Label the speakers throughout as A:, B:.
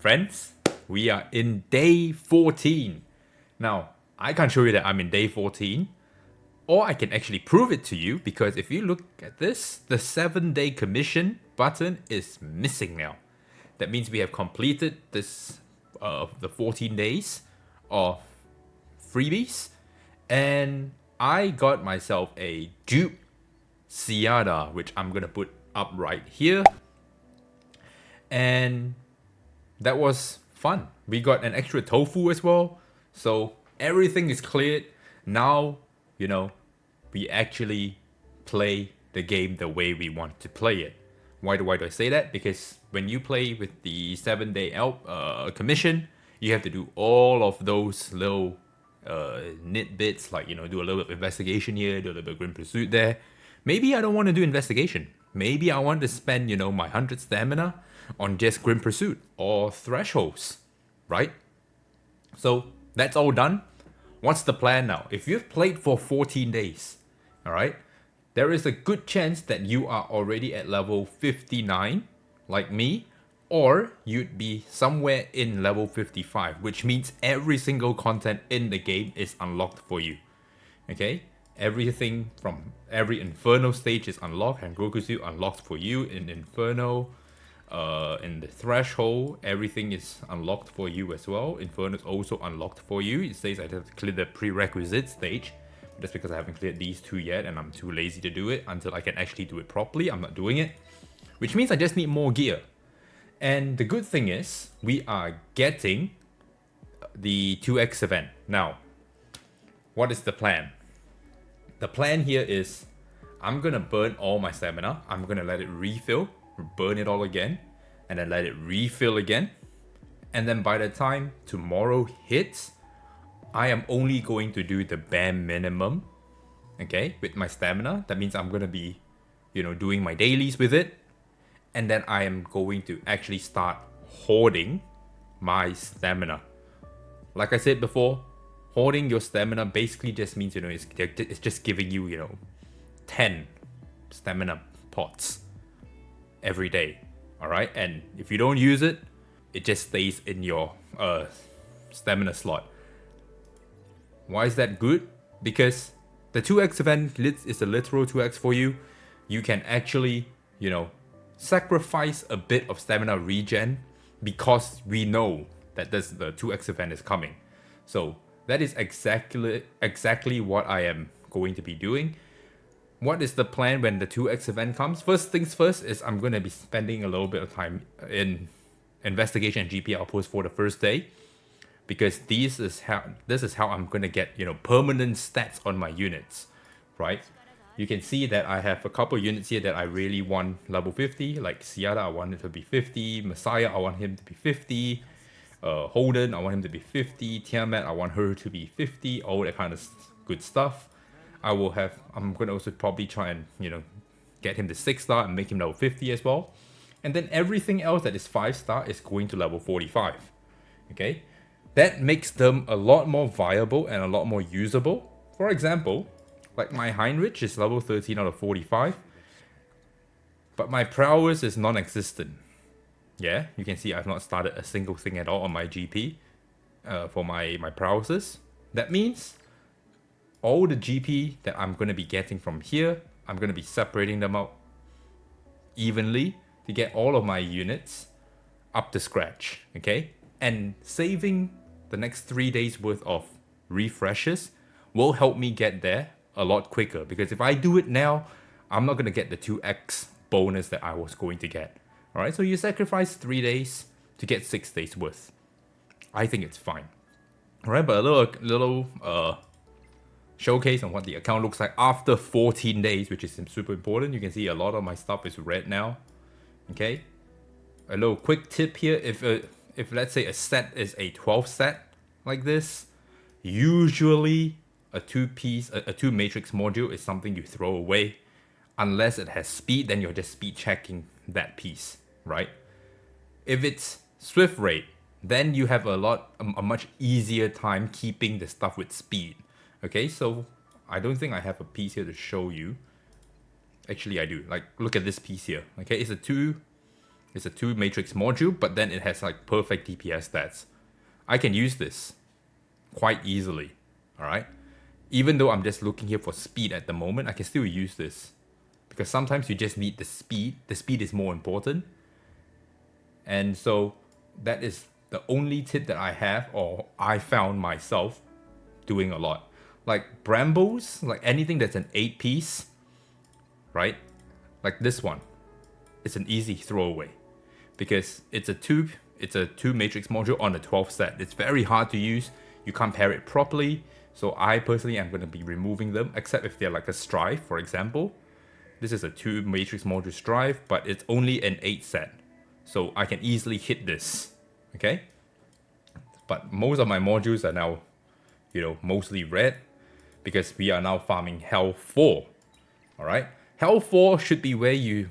A: Friends, we are in day 14. Now, I can't show you that I'm in day 14, or I can actually prove it to you because if you look at this, the 7-day commission button is missing now. That means we have completed this, the 14 days of freebies, and I got myself a dupe Ciada, which I'm gonna put up right here, and that was fun. We got an extra tofu as well, so everything is cleared. Now, we actually play the game the way we want to play it. Why do I say that? Because when you play with the 7-day commission, you have to do all of those little nit bits, like, do a little bit of investigation here, do a little bit of grim pursuit there. Maybe I don't want to do investigation. Maybe I want to spend, my 100 stamina on just grim pursuit or thresholds, right? So that's all done. What's the plan now? If you've played for 14 days, all right, there is a good chance that you are already at level 59, like me, or you'd be somewhere in level 55, which means every single content in the game is unlocked for you. Okay? Everything from every Inferno stage is unlocked, and Goku Suit unlocked for you in Inferno. In the Threshold, everything is unlocked for you as well. Inferno is also unlocked for you. It says I have to clear the prerequisite stage. That's because I haven't cleared these two yet, and I'm too lazy to do it until I can actually do it properly. I'm not doing it, which means I just need more gear. And the good thing is, we are getting the 2x event. Now, what is the plan? The plan here is, I'm gonna burn all my stamina. I'm gonna let it refill, burn it all again, and then let it refill again. And then by the time tomorrow hits, I am only going to do the bare minimum, okay, with my stamina. That means I'm gonna be, doing my dailies with it. And then I am going to actually start hoarding my stamina. Like I said before, hoarding your stamina basically just means, it's just giving you, 10 stamina pots every day. Alright? And if you don't use it, it just stays in your stamina slot. Why is that good? Because the 2x event is a literal 2x for you. You can actually, sacrifice a bit of stamina regen because we know that the 2x event is coming. So that is exactly what I am going to be doing. What is the plan when the 2x event comes? First things first is I'm going to be spending a little bit of time in investigation and GP outpost for the first day, because this is how I'm going to get, permanent stats on my units, right? You can see that I have a couple units here that I really want level 50, like Ciada, I want it to be 50, Messiah, I want him to be 50, Holden, I want him to be 50, Tiamat, I want her to be 50, all that kind of good stuff. I'm going to also probably try and, get him to 6-star and make him level 50 as well. And then everything else that is 5-star is going to level 45, okay? That makes them a lot more viable and a lot more usable. For example, like my Heinrich is level 13 out of 45, but my prowess is non-existent. Yeah, you can see I've not started a single thing at all on my GP for my prowesses. That means all the GP that I'm going to be getting from here, I'm going to be separating them out evenly to get all of my units up to scratch, okay? And saving the next 3 days worth of refreshes will help me get there a lot quicker, because if I do it now, I'm not going to get the 2x bonus that I was going to get. Alright, so you sacrifice 3 days to get 6 days worth. I think it's fine. Alright, but a little showcase on what the account looks like after 14 days, which is super important. You can see a lot of my stuff is red now. Okay, a little quick tip here: if let's say a set is a 12 set like this, usually a 2 matrix module is something you throw away. Unless it has speed, then you're just speed checking that piece, right? If it's swift rate, then you have a much easier time keeping the stuff with speed. Okay, so I don't think I have a piece here to show you. Actually, I do. Like, look at this piece here. Okay, it's a 2 It's a 2 matrix module, but then it has like perfect DPS stats. I can use this quite easily, alright? Even though I'm just looking here for speed at the moment, I can still use this. Because sometimes you just need the speed. The speed is more important. And so that is the only tip that I have, or I found myself doing a lot. Like Brambles, like anything that's an 8 piece, right? Like this one, it's an easy throwaway because it's a 2 matrix module on a 12 set. It's very hard to use. You can't pair it properly. So I personally am going to be removing them, except if they're like a Strive, for example. This is a 2 matrix module Strive, but it's only an 8 set. So I can easily hit this, okay? But most of my modules are now, mostly red because we are now farming Hell 4, alright? Hell 4 should be where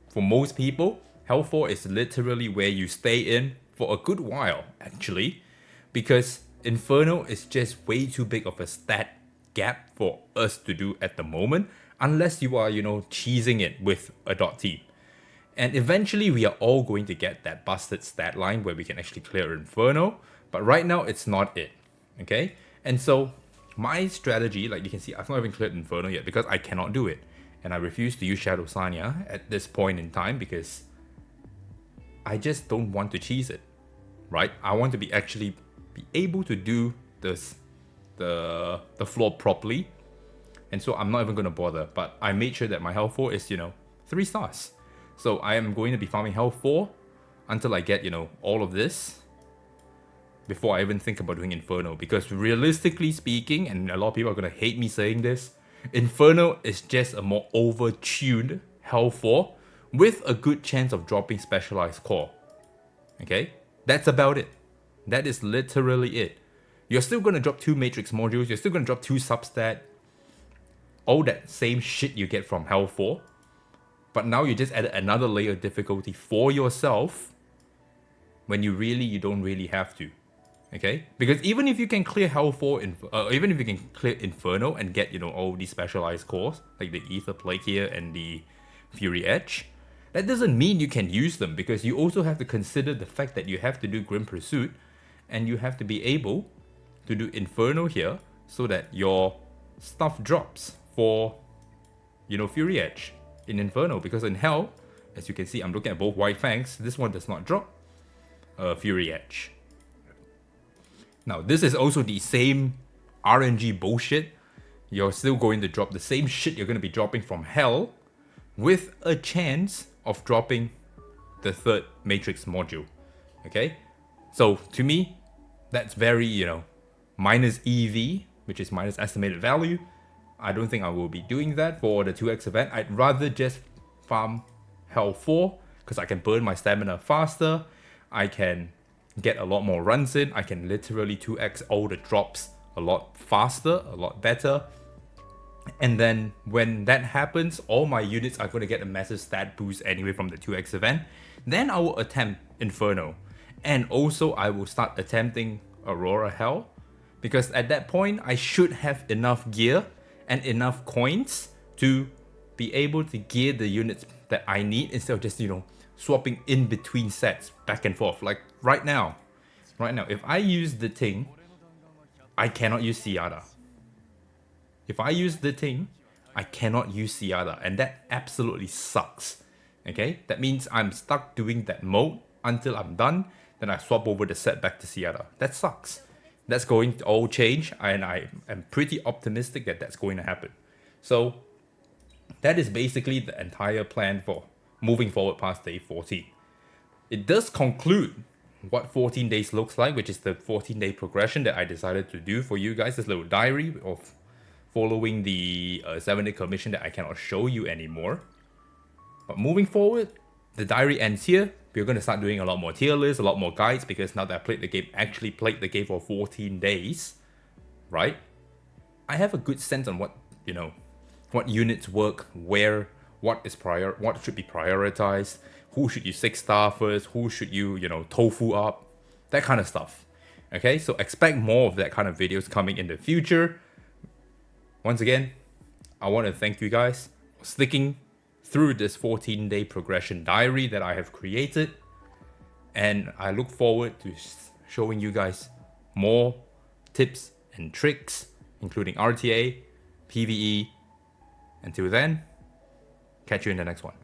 A: for most people, Hell 4 is literally where you stay in for a good while, actually, because Inferno is just way too big of a stat gap for us to do at the moment, unless you are, cheesing it with a dot team. And eventually we are all going to get that busted stat line where we can actually clear Inferno, but right now it's not it, okay? And so my strategy, like you can see, I've not even cleared Inferno yet because I cannot do it. And I refuse to use Shadow Sanya at this point in time because I just don't want to cheese it, right? I want to be able to do the floor properly. And so I'm not even going to bother, but I made sure that my Hell 4 is, 3 stars. So I am going to be farming Hell 4 until I get, all of this before I even think about doing Inferno. Because realistically speaking, and a lot of people are going to hate me saying this, Inferno is just a more over-tuned Hell 4 with a good chance of dropping Specialized Core. Okay? That's about it. That is literally it. You're still going to drop 2 Matrix modules, you're still going to drop 2 substat, all that same shit you get from Hell 4. But now you just added another layer of difficulty for yourself when you don't really have to. Okay? Because even if you can clear Hell 4, even if you can clear Inferno and get, all these specialized cores, like the Ether Plague here and the Fury Edge, that doesn't mean you can use them because you also have to consider the fact that you have to do Grim Pursuit and you have to be able to do Inferno here so that your stuff drops for, Fury Edge in Inferno. Because in Hell, as you can see, I'm looking at both White Fangs, this one does not drop Fury Edge. Now, this is also the same RNG bullshit. You're still going to drop the same shit you're going to be dropping from Hell with a chance of dropping the 3rd Matrix module. Okay? So, to me, that's very, minus EV, which is minus estimated value. I don't think I will be doing that for the 2x event. I'd rather just farm Hell 4 because I can burn my stamina faster. I can get a lot more runs in. I can literally 2x all the drops a lot faster, a lot better. And then when that happens, all my units are going to get a massive stat boost anyway from the 2x event. Then I will attempt Inferno. And also I will start attempting Aurora Hell. Because at that point, I should have enough gear and enough coins to be able to gear the units that I need instead of just, swapping in between sets back and forth. Like right now, if I use the Ting, I cannot use Siada. If I use the Ting, I cannot use Siada, and that absolutely sucks. Okay, that means I'm stuck doing that mode until I'm done, then I swap over the set back to Siada. That sucks. That's going to all change, and I am pretty optimistic that that's going to happen. So that is basically the entire plan for moving forward past day 14. It does conclude what 14 days looks like, which is the 14-day progression that I decided to do for you guys, this little diary of following the 7-day commission that I cannot show you anymore. But moving forward, the diary ends here. We're going to start doing a lot more tier lists, a lot more guides, because now that I played the game for 14 days, right? I have a good sense on what, what units work, where, what should be prioritized, who should you 6-star first, who should you, tofu up, that kind of stuff. Okay, so expect more of that kind of videos coming in the future. Once again, I want to thank you guys for sticking through this 14-day progression diary that I have created. And I look forward to showing you guys more tips and tricks, including RTA, PvE. Until then, catch you in the next one.